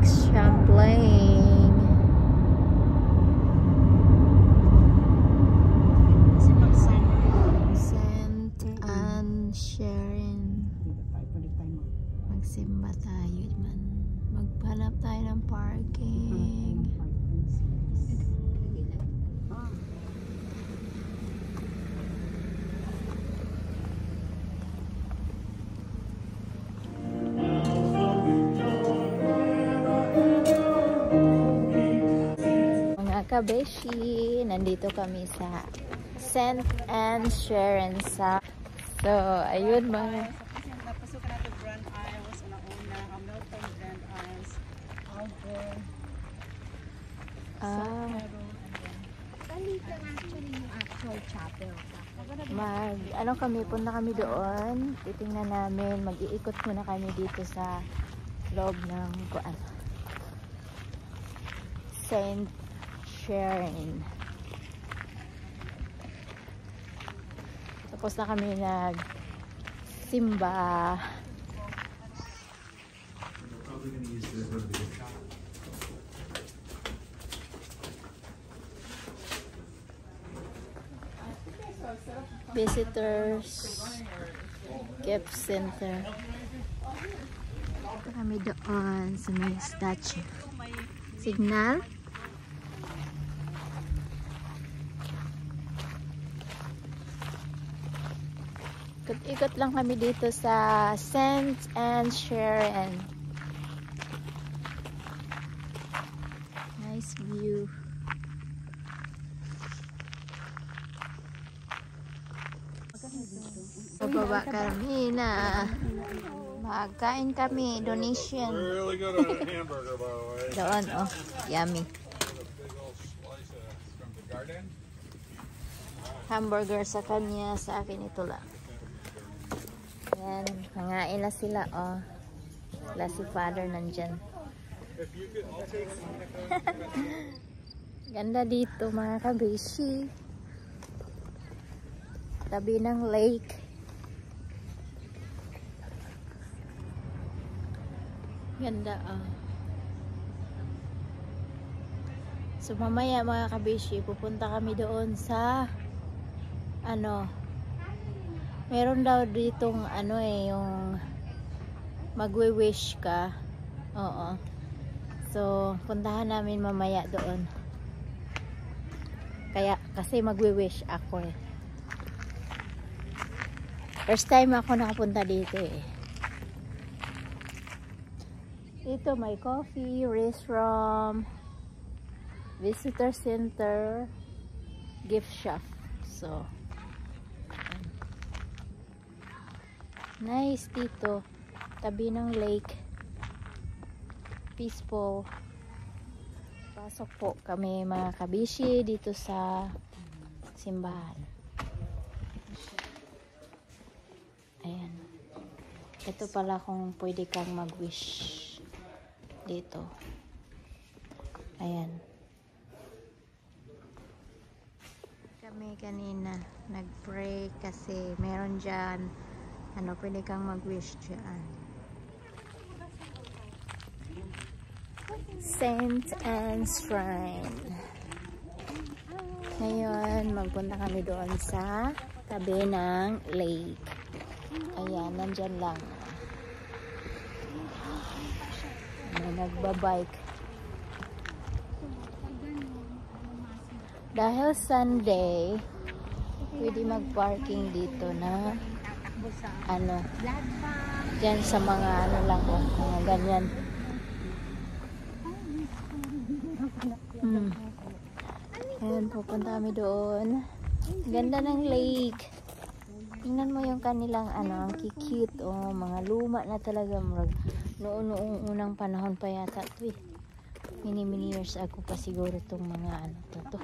Champlain. Saint Anne Sharon. Magsimba tayo man. Maghanap tayo ng parking. Kabeshi, nandito kami sa Saint Anne Sharon sa so ayun mga napasok natin Grand Isles na una Hamilton Grand Isles Albert Dito actually yung actual chapel. ano kami, punta kami doon, titingnan namin, mag-iikot muna kami dito sa loob ng Saint Sharon. Tapos na kami nag-simba. Visitors Gift Center. Ito kami doon sa may statue. Signal. Ikot lang kami dito sa Saint Anne Sharon. Nice view. Pababa kami na. Magkain kami. Donation. Really good on a hamburger, by the way. Doon, oh. Yummy. Big old slice from the garden. Hamburger sa kanya. Sa akin ito lang. Yan. Hangain na sila, oh. Wala si father nandyan. Ganda dito, mga kabeshi. Tabi ng lake. Ganda, oh. So mamaya mga kabeshi, pupunta kami doon sa meron daw ditong yung magwi-wish ka. Oo. So puntahan namin mamaya doon. Kasi magwi-wish ako eh. First time ako nakapunta dito eh. Dito may coffee, restaurant, visitor center, gift shop. So, nice dito. Tabi ng lake. Peaceful. Pasok po kami mga kabishi dito sa simbahan. Ayan. Ito pala kung pwede kang mag-wish dito. Ayan. Kami kanina nag-pray kasi meron dyan pwede kang mag-wish dyan. Saint Anne's Shrine. Ngayon magpunta kami doon sa tabi ng lake. Ayan, nandyan lang. Nagbabike. Dahil Sunday, pwede mag-parking dito na dyan sa mga mga ganyan. Ayan, pupunta kami doon. Ganda ng lake. Tingnan mo yung kanilang ang cute, mga luma na talaga, noong unang panahon pa yata ito eh. Many years ago pa siguro itong mga to.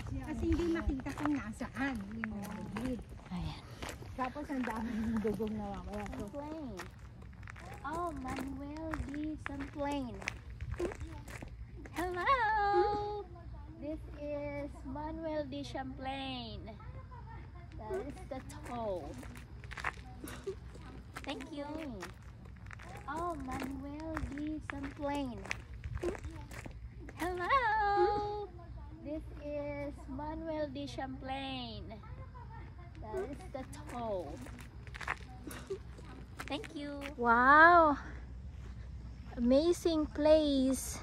Kasi hindi makita kung nasaan yung grid. Ayan. Tapos ang dami ng dugong na wala. Champlain. Oh, Manuel D. Champlain. Hello! This is Manuel D. Champlain. That is the toe. Thank you. Oh, Manuel D. Champlain. Hello! This is Manuel de Champlain. That is the toe. Thank you. Wow! Amazing place.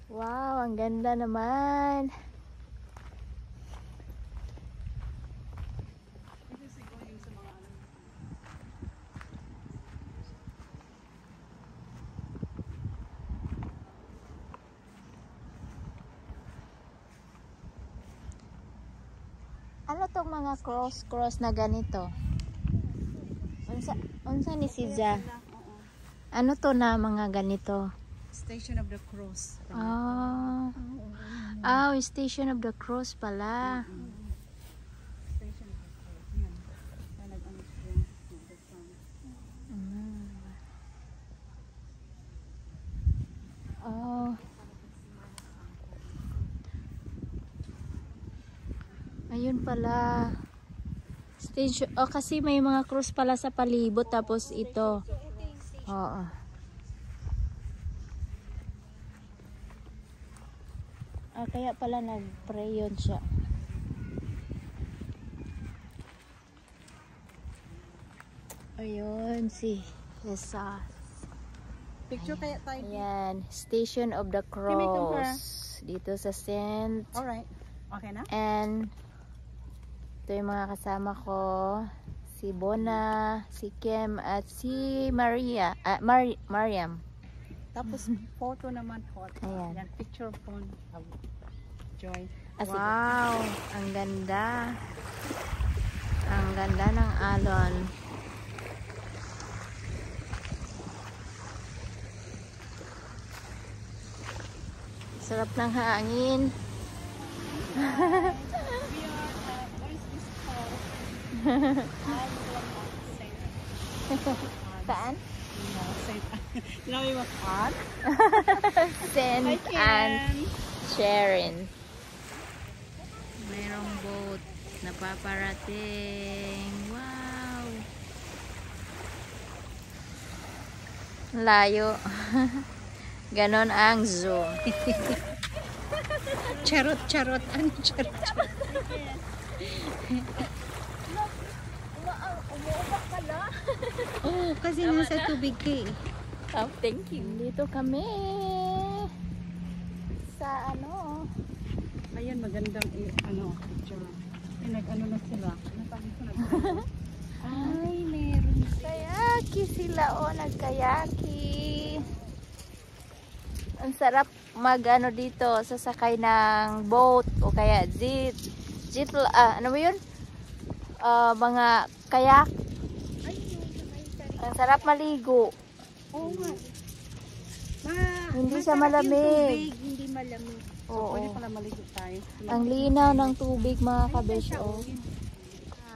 Wow, ang ganda naman. Ito siguro yung sa mga ano. Ano tong mga cross na ganito? Unsa ni Siza? Oo. Ano to na mga ganito? Station of the Cross. Station of the Cross pala. Station of the Cross. Yan. Kaya nag-ano siya. Oh. Ayun pala. Station, kasi may mga cross pala sa palibot tapos ito. Oo. Kaya pala nag-pray yun siya. Ayun si Jesus. Picture kaya tayo. Ayan, Station of the Cross. Dito sa Saint. Alright. Okay na? And ito yung mga kasama ko. Si Bona, si Kim, at si Maria. Mariam. Tapos photo naman photo. Ayan. Yan, picture phone. Joy. Wow, ang ganda. Ang ganda ng alon. Sarap ng hangin. We are, what is this called? Saan? Now you want on? Saint Hi, and Ken. Sharon. Mayroong boat na paparating. Wow! Layo. Ganon ang zoom. Charot. Ano charot? Oh, kasi nasa tubig ka eh. Oh, thank you. Dito kami sa ano. Ayan, magandang picture. Nag-ano na sila. Ay, meron. Kayaki sila nagkayaki. Ang sarap mag-ano dito, sasakay ng boat o kaya jeep. Ano mo yun? Mga kayak. Ang sarap maligo. Oo nga. Hindi siya malamig. Hindi malamig. Oo. Pwede pala maligo tayo. Ang linaw ng tubig mga kabeshi.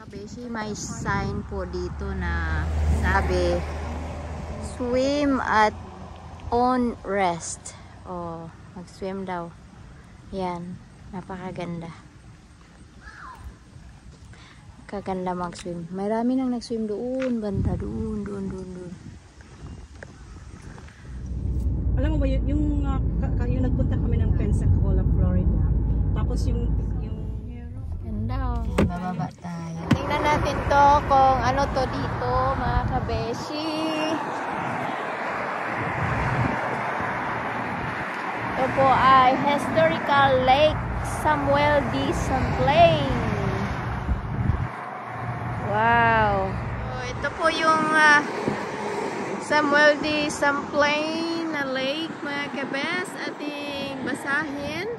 Kabeshi, may sign po dito na sabi swim at own rest. Mag-swim daw. Yan, napakaganda. Kaganda mag-swim. Marami nang nag-swim doon, banda doon. Alam mo ba yung nagpunta kami ng Pensacola, Florida. Tapos yung ganda. Bababa tayo. Tingnan natin to kung ano to dito, mga kabeshi. Ito po ay Historical Lake Samuel de Champlain. Wow. So, ito po yung Samuel de Champlain na lake, mga kabes. Ating basahin.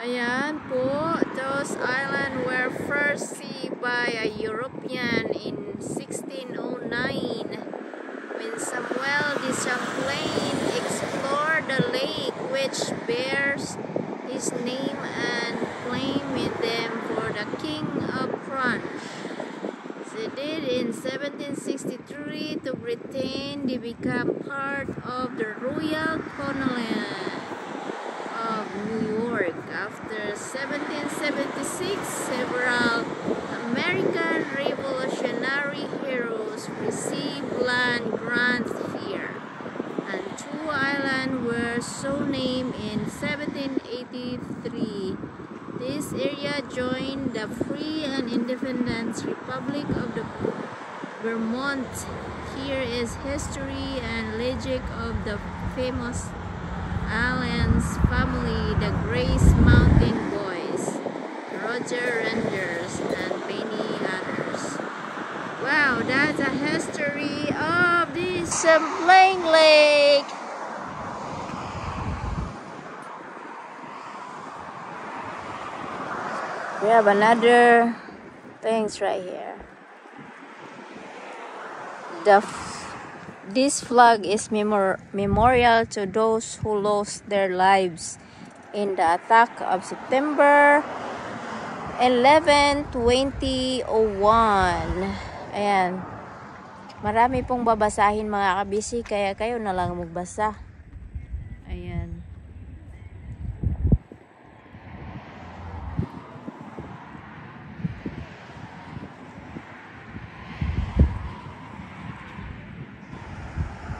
Ayan po. Those islands were first seen by a European in 1609 when Samuel de Champlain explored the lake, which bears his name and claimed them for the King of France. Ceded in 1763 to Britain, they became part of the Royal Colony of New York. After 1776, several American Revolutionary heroes received land grants here, and 2 islands were so named in 1783. This area joined the Free and Independent Republic of the Vermont. Here is history and legend of the famous Allen's family, the Grace Mountain Boys, Roger Rangers, and many others. Wow, that's a history of this Champlain Lake. We have another things right here. This flag is memorial to those who lost their lives in the attack of September 11, 2001. Ayan. Marami pong babasahin mga kabisi, kaya kayo na lang magbasa. Ayan.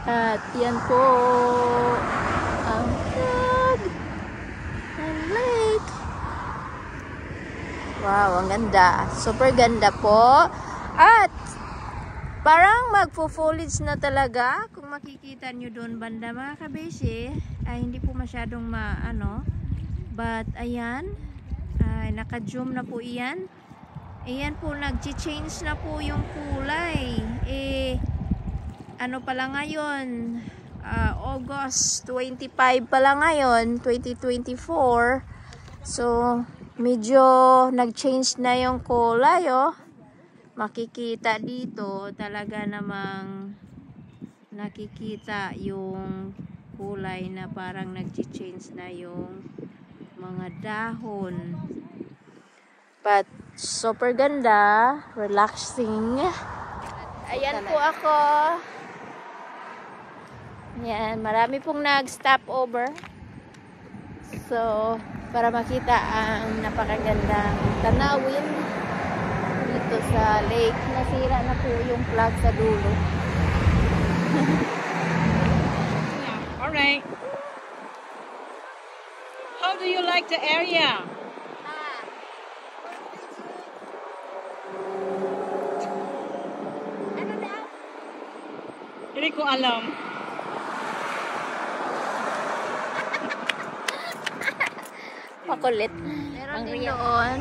At yan po ang flag ng lake. Wow, ang ganda. Super ganda po. At parang magpo-foliage na talaga. Kung makikita nyo doon banda mga kabesi, ay hindi po masyadong maano. But ayan, ay naka-zoom na po iyan. Ayan po, nag-change na po yung kulay. Ano pala ngayon? August 25 pala ngayon, 2024. So, medyo nag-change na yung kulay, oh. Makikita dito, talaga namang nakikita yung kulay na parang nag-change na yung mga dahon. But, super ganda, relaxing. Ayan po ako. Yan, marami pong nag-stop over. So, para makita ang napakagandang tanawin dito sa lake. Nasira na po yung flag sa dulo. Yeah. Alright. How do you like the area? Ano daw? Hindi ko alam. Makulit. Meron din doon